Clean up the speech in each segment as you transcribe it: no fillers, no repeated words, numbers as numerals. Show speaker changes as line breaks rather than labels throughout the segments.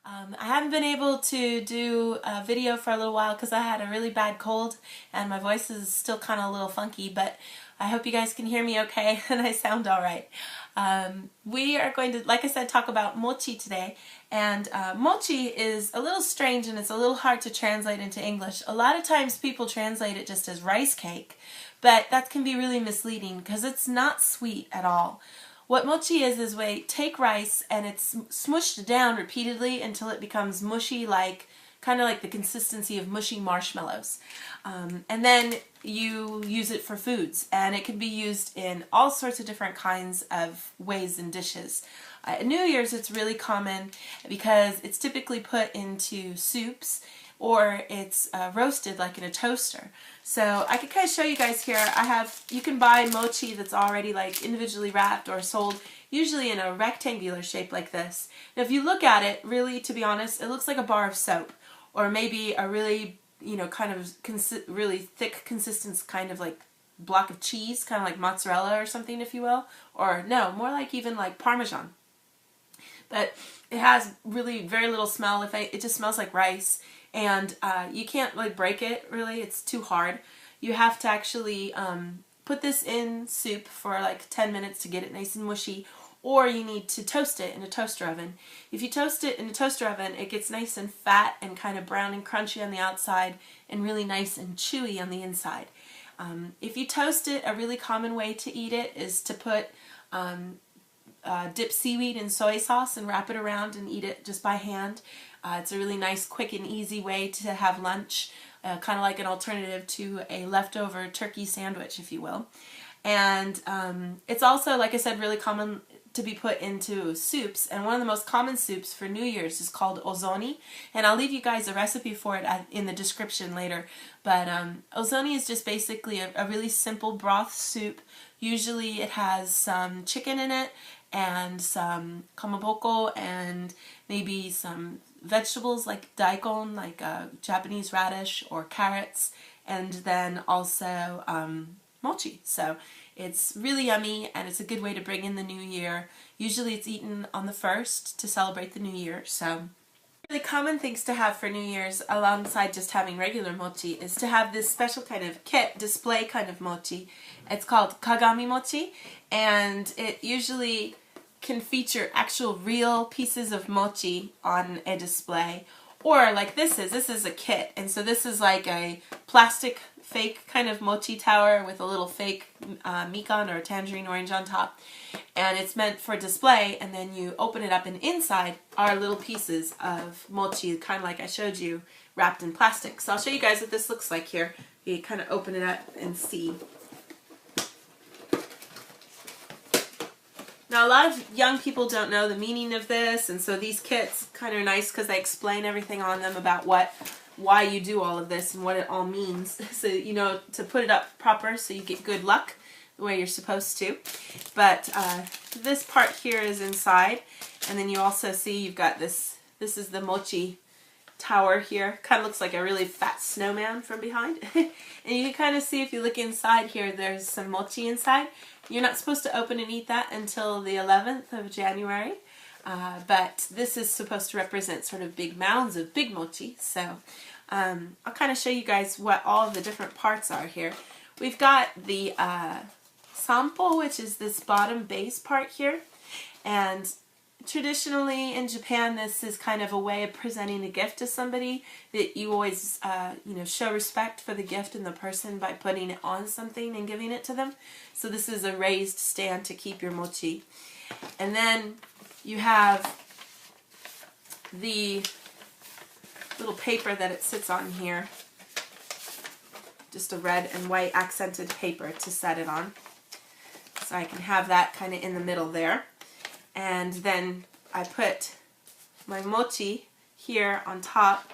I haven't been able to do a video for a little while because I had a really bad cold and my voice is still kind of a little funky, but I hope you guys can hear me okay and I sound alright. We are going to, like I said, talk about mochi today, and mochi is a little strange and it's a little hard to translate into English. A lot of times people translate it just as rice cake, but that can be really misleading because it's not sweet at all. What mochi is we take rice and it's smushed down repeatedly until it becomes mushy, like kind of like the consistency of mushy marshmallows. And then you use it for foods, and it can be used in all sorts of different kinds of ways and dishes. At New Year's it's really common because it's typically put into soups, or it's roasted like in a toaster. So I can kind of show you guys here. You can buy mochi that's already like individually wrapped or sold, usually in a rectangular shape like this. Now if you look at it, really, to be honest, it looks like a bar of soap, or maybe a really, kind of really thick consistence, kind of like block of cheese, kind of like mozzarella or something, if you will. Or no, more like even like Parmesan. But it has really very little smell. It just smells like rice. And you can't like break it, really, it's too hard. You have to actually put this in soup for like 10 minutes to get it nice and mushy, or you need to toast it in a toaster oven. If you toast it in a toaster oven, it gets nice and fat and kind of brown and crunchy on the outside and really nice and chewy on the inside. If you toast it, a really common way to eat it is to put dip seaweed in soy sauce and wrap it around and eat it just by hand. It's a really nice, quick, and easy way to have lunch, kind of like an alternative to a leftover turkey sandwich, if you will. And it's also, like I said, really common to be put into soups, and one of the most common soups for New Year's is called ozoni, and I'll leave you guys a recipe for it in the description later. But ozoni is just basically a really simple broth soup. Usually it has some chicken in it and some kamaboko and maybe some vegetables like daikon, like Japanese radish or carrots, and then also mochi. So it's really yummy, and it's a good way to bring in the new year. Usually it's eaten on the 1st to celebrate the new year. So really common things to have for New Year's, alongside just having regular mochi, is to have this special kind of kit, display kind of mochi. It's called kagami mochi, and it usually can feature actual real pieces of mochi on a display, or like this is a kit, and so this is like a plastic fake kind of mochi tower with a little fake mikan or tangerine orange on top, and it's meant for display. And then you open it up, and inside are little pieces of mochi, kind of like I showed you, wrapped in plastic. So I'll show you guys what this looks like here. You kind of open it up and see. Now, a lot of young people don't know the meaning of this, and so these kits kind of are nice because they explain everything on them about why you do all of this and what it all means, so you know to put it up proper so you get good luck the way you're supposed to. But this part here is inside, and then you also see you've got this is the mochi tower here. Kind of looks like a really fat snowman from behind. And you can kind of see, if you look inside here, there's some mochi inside. You're not supposed to open and eat that until the 11th of January. But this is supposed to represent sort of big mounds of big mochi. So I'll kind of show you guys what all of the different parts are here. We've got the sampo, which is this bottom base part here. And traditionally in Japan, this is kind of a way of presenting a gift to somebody, that you always show respect for the gift and the person by putting it on something and giving it to them. So this is a raised stand to keep your mochi. And then you have the little paper that it sits on here, just a red and white accented paper to set it on. So I can have that kind of in the middle there. And then I put my mochi here on top,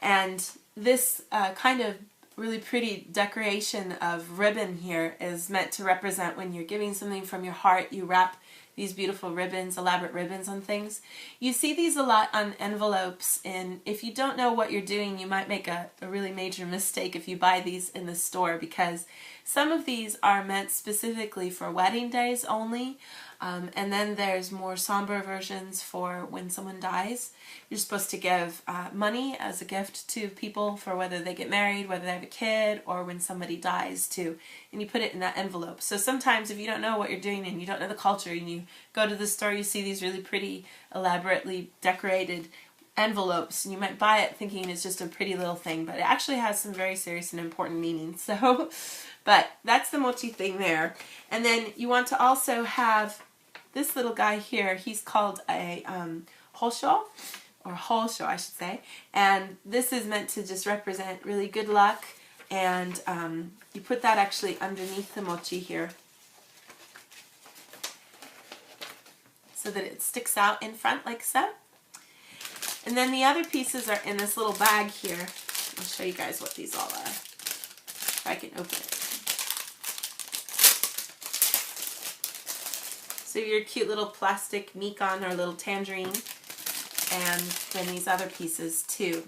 and this kind of really pretty decoration of ribbon here is meant to represent when you're giving something from your heart. You wrap these beautiful ribbons, elaborate ribbons on things. You see these a lot on envelopes, and if you don't know what you're doing, you might make a really major mistake if you buy these in the store, because some of these are meant specifically for wedding days only, and then there's more somber versions for when someone dies. You're supposed to give money as a gift to people for whether they get married, whether they have a kid, or when somebody dies too. And you put it in that envelope. So sometimes if you don't know what you're doing and you don't know the culture and you go to the store, you see these really pretty, elaborately decorated envelopes, and you might buy it thinking it's just a pretty little thing, but it actually has some very serious and important meaning. So, but that's the mochi thing there. And then you want to also have this little guy here. He's called a hosho, or hosho I should say, and this is meant to just represent really good luck, and you put that actually underneath the mochi here so that it sticks out in front like so. And then the other pieces are in this little bag here. I'll show you guys what these all are, if I can open it. So your cute little plastic mikan or little tangerine, and then these other pieces too.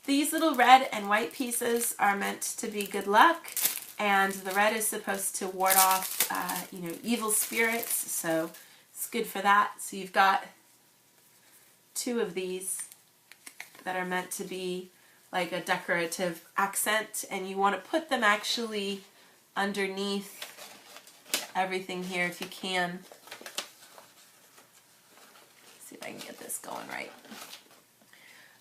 These little red and white pieces are meant to be good luck, and the red is supposed to ward off, evil spirits, so it's good for that. So you've got 2 of these that are meant to be like a decorative accent, and you want to put them actually underneath everything here if you can. Let's see if I can get this going right.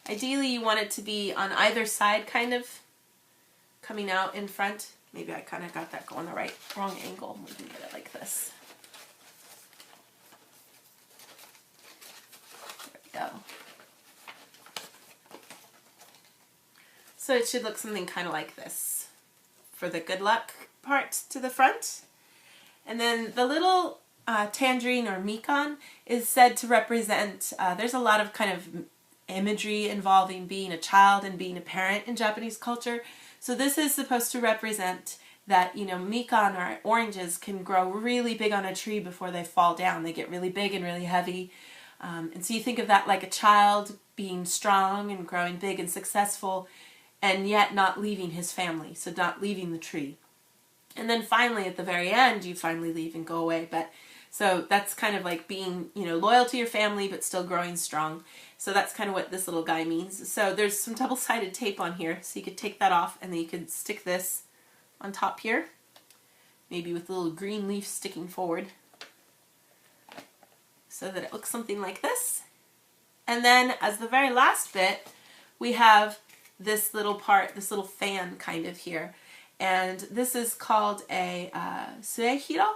Ideally you want it to be on either side, kind of coming out in front. Maybe I kind of got that going the wrong angle. We can get it like this. There we go. So it should look something kind of like this for the good luck part to the front. And then the little tangerine or mikan is said to represent, there's a lot of kind of imagery involving being a child and being a parent in Japanese culture. So this is supposed to represent that, mikan or oranges can grow really big on a tree before they fall down. They get really big and really heavy. And so you think of that like a child being strong and growing big and successful, and yet not leaving his family, so not leaving the tree. And then finally at the very end you finally leave and go away. But so that's kind of like being, loyal to your family but still growing strong. So that's kind of what this little guy means. So there's some double-sided tape on here, so you could take that off and then you could stick this on top here, maybe with a little green leaf sticking forward, so that it looks something like this. And then as the very last bit, we have this little part, this little fan kind of here. And this is called a suehiro,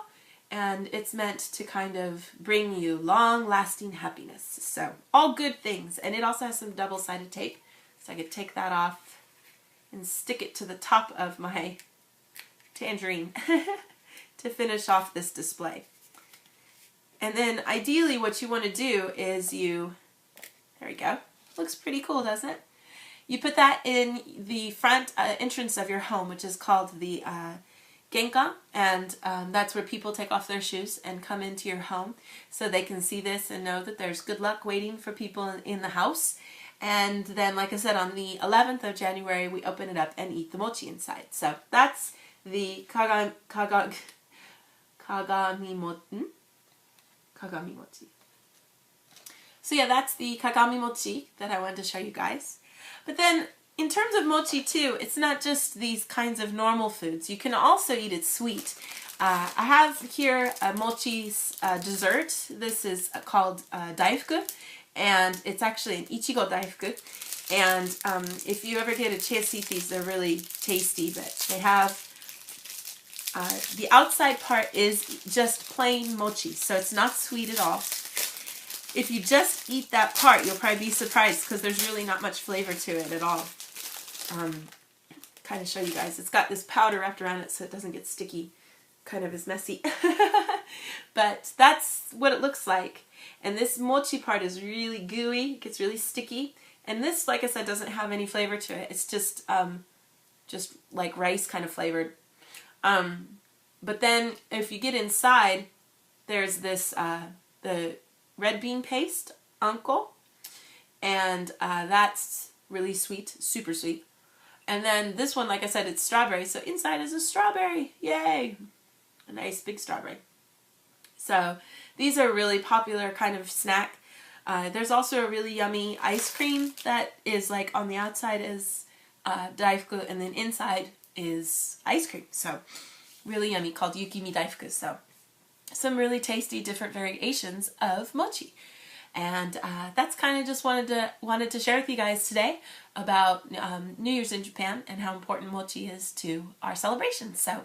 and it's meant to kind of bring you long-lasting happiness. So all good things. And it also has some double-sided tape, so I could take that off and stick it to the top of my tangerine to finish off this display. And then ideally what you want to do is there we go. Looks pretty cool, doesn't it? You put that in the front entrance of your home, which is called the genkan, and that's where people take off their shoes and come into your home, so they can see this and know that there's good luck waiting for people in the house. And then, like I said, on the 11th of January, we open it up and eat the mochi inside. So that's the kagami mochi. So yeah, that's the kagami mochi that I wanted to show you guys. But then, in terms of mochi too, it's not just these kinds of normal foods. You can also eat it sweet. I have here a mochi dessert. This is called daifuku, and it's actually an ichigo daifuku. And if you ever get a chance to eat these, they're really tasty. But they have, the outside part is just plain mochi, so it's not sweet at all. If you just eat that part, you'll probably be surprised because there's really not much flavor to it at all. Kind of show you guys. It's got this powder wrapped around it so it doesn't get sticky. Kind of is messy. But that's what it looks like. And this mochi part is really gooey. It gets really sticky. And this, like I said, doesn't have any flavor to it. It's just like rice kind of flavored. But then if you get inside, there's this, the red bean paste, uncle, and that's really sweet, super sweet. And then this one, like I said, it's strawberry, so inside is a strawberry. Yay! A nice big strawberry. So these are really popular kind of snack. There's also a really yummy ice cream that is like on the outside is daifuku and then inside is ice cream. So really yummy, called yukimi daifuku. So some really tasty different variations of mochi. And that's kind of just wanted to share with you guys today about New Year's in Japan and how important mochi is to our celebrations. So